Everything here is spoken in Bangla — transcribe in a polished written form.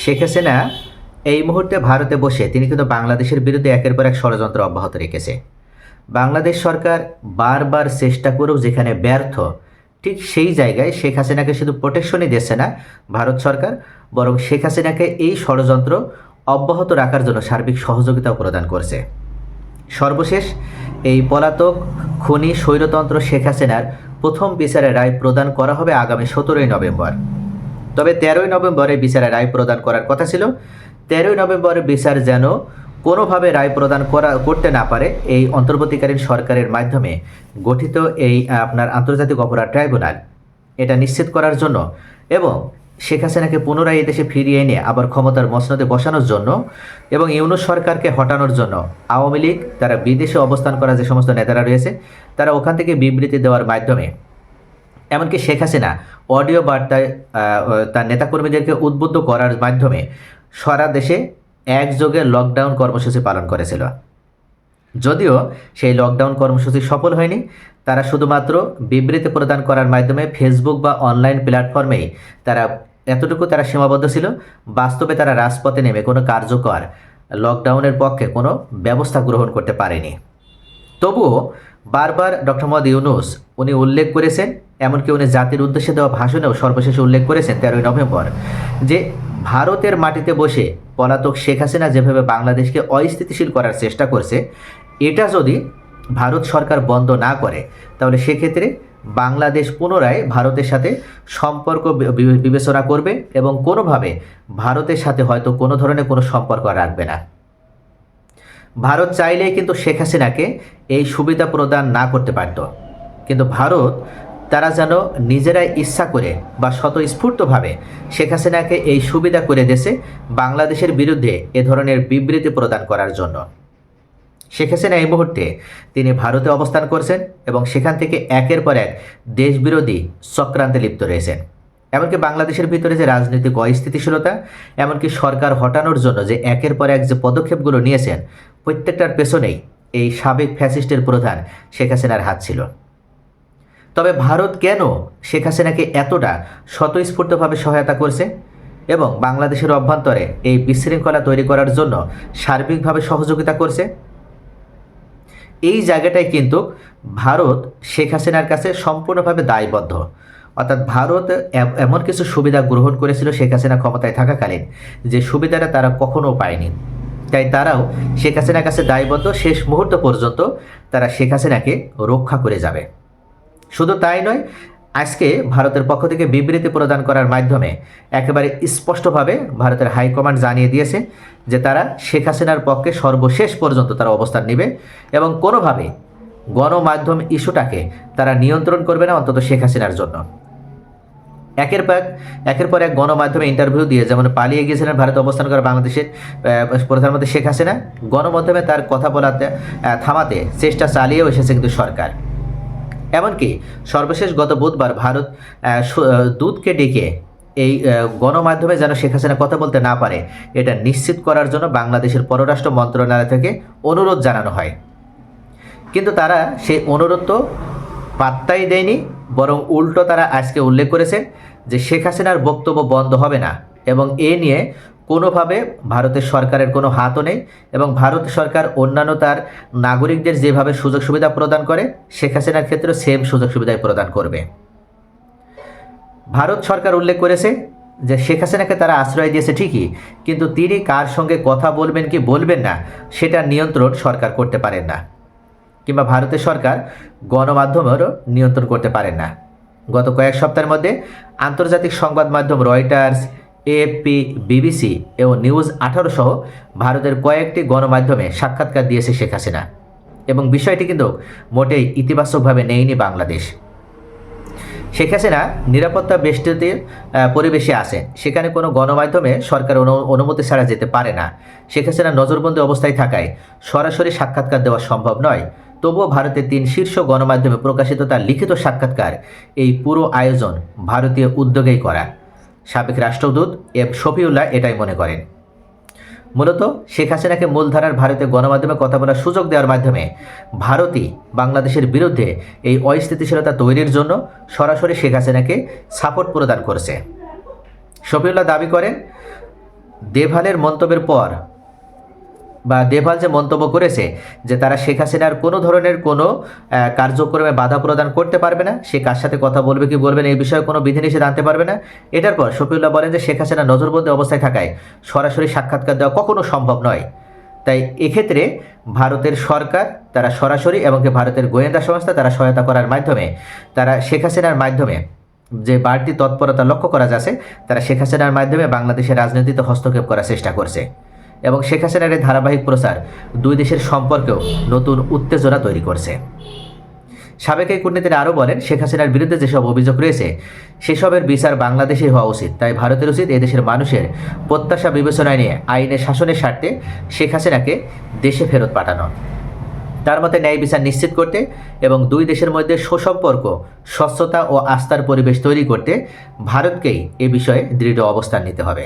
শেখ হাসিনা এই মুহূর্তে ভারতে বসে তিনি কিন্তু বাংলাদেশের বিরুদ্ধে একের পর এক ষড়যন্ত্র অব্যাহত রেখেছে। বাংলাদেশ সরকার বারবার চেষ্টা করেও যেখানে ব্যর্থ, ঠিক সেই জায়গায় শেখ হাসিনাকে শুধু প্রোটেকশনই দিচ্ছে না ভারত সরকার, বরং শেখ হাসিনাকে এই ষড়যন্ত্র অব্যাহত রাখার জন্য সার্বিক সহযোগিতাও প্রদান করছে। সর্বশেষ এই পলাতক খুনি স্বৈরতন্ত্র শেখ হাসিনার প্রথম বিচারের রায় প্রদান করা হবে আগামী 17ই নভেম্বর। তবে 13ই নভেম্বরে বিচারের রায় প্রদান করার কথা ছিল। 13ই নভেম্বরের বিচার যেন কোনোভাবে রায় প্রদান করতে না পারে, এই অন্তর্বর্তীকালীন সরকারের মাধ্যমে গঠিত এই আন্তর্জাতিক অপরাধ ট্রাইব্যুনাল এটা নিশ্চিত করার জন্য এবং শেখ হাসিনাকে পুনরায় এদেশে ফিরিয়ে এনে আবার ক্ষমতার মসনদে বসানোর জন্য এবং ইউনূস সরকারকে হটানোর জন্য আওয়ামী লীগ তারা বিদেশে অবস্থান করা যে সমস্ত নেতারা রয়েছে তারা ওখান থেকে বিবৃতি দেওয়ার মাধ্যমে, এমনকি শেখ হাসিনা অডিও বার্তায় তার নেতাকর্মীদেরকে উদ্বুদ্ধ করার মাধ্যমে সারা দেশে একযোগে লকডাউন কর্মসূচি পালন করেছিল। যদিও সেই লকডাউন কর্মসূচি সফল হয়নি, তারা শুধুমাত্র বিবৃতি প্রদান করার মাধ্যমে ফেসবুক বা অনলাইন প্ল্যাটফর্মেই তারা এতটুকু তারা সীমাবদ্ধ ছিল। বাস্তবে তারা রাজপথে নেমে কোনো কার্যকর লকডাউনের পক্ষে কোনো ব্যবস্থা গ্রহণ করতে পারেনি। তবুও বারবার ডক্টর মোহাম্মদ ইউনূস উনি উল্লেখ করেছেন, এমনকি উনি জাতির উদ্দেশ্যে দেওয়া ভাষণেও সর্বশেষে উল্লেখ করেছেন 13ই নভেম্বর, যে ভারতের মাটিতে বসে পলাতক শেখ হাসিনা যেভাবে বাংলাদেশকে অস্থিতিশীল করার চেষ্টা করছে, এটা যদি ভারত সরকার বন্ধ না করে তাহলে সেক্ষেত্রে বাংলাদেশ পুনরায় ভারতের সাথে সম্পর্ক বিবেচনা করবে এবং কোনোভাবে ভারতের সাথে হয়তো কোনো ধরনের কোনো সম্পর্ক রাখবে না। ভারত চাইলেই কিন্তু শেখ হাসিনাকে এই সুবিধা প্রদান না করতে পারত, কিন্তু ভারত তারা যেন নিজেরাই ইচ্ছা করে বা স্বতঃস্ফূর্তভাবে শেখ হাসিনাকে এই সুবিধা করে দিয়েছে বাংলাদেশের বিরুদ্ধে এ ধরনের বিবৃতি প্রদান করার জন্য। শেখ হাসিনা এই মুহূর্তে তিনি ভারতে অবস্থান করছেন এবং সেখান থেকে একের পর এক দেশবিরোধী চক্রান্তে লিপ্ত রয়েছেন। এমনকি বাংলাদেশের ভিতরে যে রাজনৈতিক অস্থিতিশীলতা, এমনকি সরকার হটানোর জন্য যে একের পর এক যে পদক্ষেপগুলো নিয়েছেন, প্রত্যেকটার পেছনেই এই সাবেক ফ্যাসিস্টের প্রধান শেখ হাসিনার হাত ছিল। তবে ভারত কেন শেখ হাসিনাকে এতটা স্বতঃস্ফূর্তভাবে সহায়তা করছে এবং বাংলাদেশের অভ্যন্তরে এই বিশৃঙ্খলা তৈরি করার জন্য সার্বিকভাবে সহযোগিতা করছে? এই জায়গাটায় কিন্তু ভারত শেখ হাসিনার কাছে সম্পূর্ণভাবে দায়বদ্ধ। অর্থাৎ ভারত এমন কিছু সুবিধা গ্রহণ করেছিল শেখ হাসিনা ক্ষমতায় থাকাকালীন, যে সুবিধাটা তারা কখনো পায়নি। তাই তারাও শেখ হাসিনার কাছে দায়বদ্ধ, শেষ মুহূর্ত পর্যন্ত তারা শেখ হাসিনাকে রক্ষা করে যাবে। শুধু তাই নয়, আজকে ভারতের পক্ষ থেকে বিবৃতি প্রদান করার মাধ্যমে একেবারে স্পষ্টভাবে ভারতের হাইকমান্ড জানিয়ে দিয়েছে যে তারা শেখ হাসিনার পক্ষে সর্বশেষ পর্যন্ত তারা অবস্থান নেবে এবং কোনোভাবে গণমাধ্যম ইস্যুটাকে তারা নিয়ন্ত্রণ করবে না, অন্তত শেখ হাসিনার জন্য। একের পর এক গণমাধ্যমে ইন্টারভিউ দিয়ে যেমন পালিয়ে গিয়েছিলেন ভারতে অবস্থান করা বাংলাদেশের প্রধানমন্ত্রী শেখ হাসিনা, গণমাধ্যমে তার কথা বলাতে থামাতে চেষ্টা চালিয়েও এসেছে কিন্তু সরকার। এমনকি সর্বশেষ গত বুধবার ভারত দূতকে ডেকে এই গণমাধ্যমে যেন শেখ হাসিনা কথা বলতে না পারে এটা নিশ্চিত করার জন্য বাংলাদেশের পররাষ্ট্র মন্ত্রণালয় থেকে অনুরোধ জানানো হয়। কিন্তু তারা সেই অনুরোধ তো পাত্তাই দেয়নি, বরং উল্টো তারা আজকে উল্লেখ করেছে যে শেখ হাসিনার বক্তব্য বন্ধ হবে না এবং এ নিয়ে কোনোভাবে ভারতের সরকারের কোনো হাতও নেই এবং ভারত সরকার অন্যান্য তার নাগরিকদের যেভাবে সুযোগ সুবিধা প্রদান করে শেখ হাসিনার ক্ষেত্রে সেম সুযোগ সুবিধাই প্রদান করবে। ভারত সরকার উল্লেখ করেছে যে শেখ হাসিনাকে তারা আশ্রয় দিয়েছে ঠিকই, কিন্তু তিনি কার সঙ্গে কথা বলবেন কি বলবেন না সেটা নিয়ন্ত্রণ সরকার করতে পারেন না, কিংবা ভারতের সরকার গণমাধ্যমেরও নিয়ন্ত্রণ করতে পারেন না। গত কয়েক সপ্তাহের মধ্যে আন্তর্জাতিক সংবাদ মাধ্যম রয়টার্স, এএফপি, বিবিসি এবং নিউজ 18 সহ ভারতের কয়েকটি গণমাধ্যমে সাক্ষাৎকার দিয়েছে শেখ হাসিনা এবং বিষয়টি কিন্তু মোটেই ইতিবাচকভাবে নেয়নি বাংলাদেশ। শেখ হাসিনা নিরাপত্তা বেষ্টিত পরিবেশে আসেন, সেখানে কোনো গণমাধ্যমে সরকার অনুমতি ছাড়া যেতে পারে না। শেখ হাসিনা নজরবন্দি অবস্থায় থাকায় সরাসরি সাক্ষাৎকার দেওয়া সম্ভব নয়। তবুও ভারতের 3 শীর্ষ গণমাধ্যমে প্রকাশিত তার লিখিত সাক্ষাৎকার, এই পুরো আয়োজন ভারতীয় উদ্যোগেই করা। সাবেক রাষ্ট্রদূত এম শফিউল্লাহ এটাই মনে করেন। মূলত শেখ হাসিনাকে মূলধারার ভারতীয় গণমাধ্যমে কথা বলার সুযোগ দেওয়ার মাধ্যমে ভারতই বাংলাদেশের বিরুদ্ধে এই অস্থিতিশীলতা তৈরির জন্য সরাসরি শেখ হাসিনাকে সাপোর্ট প্রদান করছে। শফিউল্লাহ দাবি করেন দেভালের মন্তব্যের পর বা দেভাল যে মন্তব্য করেছে যে তারা শেখ হাসিনার কোনো ধরনের কোনো কার্যক্রমে বাধা প্রদান করতে পারবে না, সে কার সাথে কথা বলবে কি বলবে না এই বিষয়ে কোনো বিধিনিষেধ আনতে পারবে না। এটার পর শফিউল্লাহ বলেন যে শেখ হাসিনা নজরবন্দি অবস্থায় থাকায় সরাসরি সাক্ষাৎকার দেওয়া কখনো সম্ভব নয়। তাই এক্ষেত্রে ভারতের সরকার তারা সরাসরি এবং ভারতের গোয়েন্দা সংস্থা তারা সহায়তা করার মাধ্যমে তারা শেখ হাসিনার মাধ্যমে যে বাড়তি তৎপরতা লক্ষ্য করা যাচ্ছে, তারা শেখ হাসিনার মাধ্যমে বাংলাদেশের রাজনীতিতে হস্তক্ষেপ করার চেষ্টা করছে এবং শেখ হাসিনার এই ধারাবাহিক প্রচার দুই দেশের সম্পর্কেও নতুন উত্তেজনা তৈরি করছে। সাবেক এই কূটনীতিরা আরও বলেন, শেখ হাসিনার বিরুদ্ধে যেসব অভিযোগ রয়েছে সেসবের বিচার বাংলাদেশেই হওয়া উচিত। তাই ভারতের উচিত এদেশের মানুষের প্রত্যাশা বিবেচনায় নিয়ে আইনের শাসনের স্বার্থে শেখ হাসিনাকে দেশে ফেরত পাঠানো, তার মতে ন্যায় বিচার নিশ্চিত করতে এবং দুই দেশের মধ্যে সুসম্পর্ক, স্বচ্ছতা ও আস্থার পরিবেশ তৈরি করতে ভারতকেই এ বিষয়ে দৃঢ় অবস্থান নিতে হবে।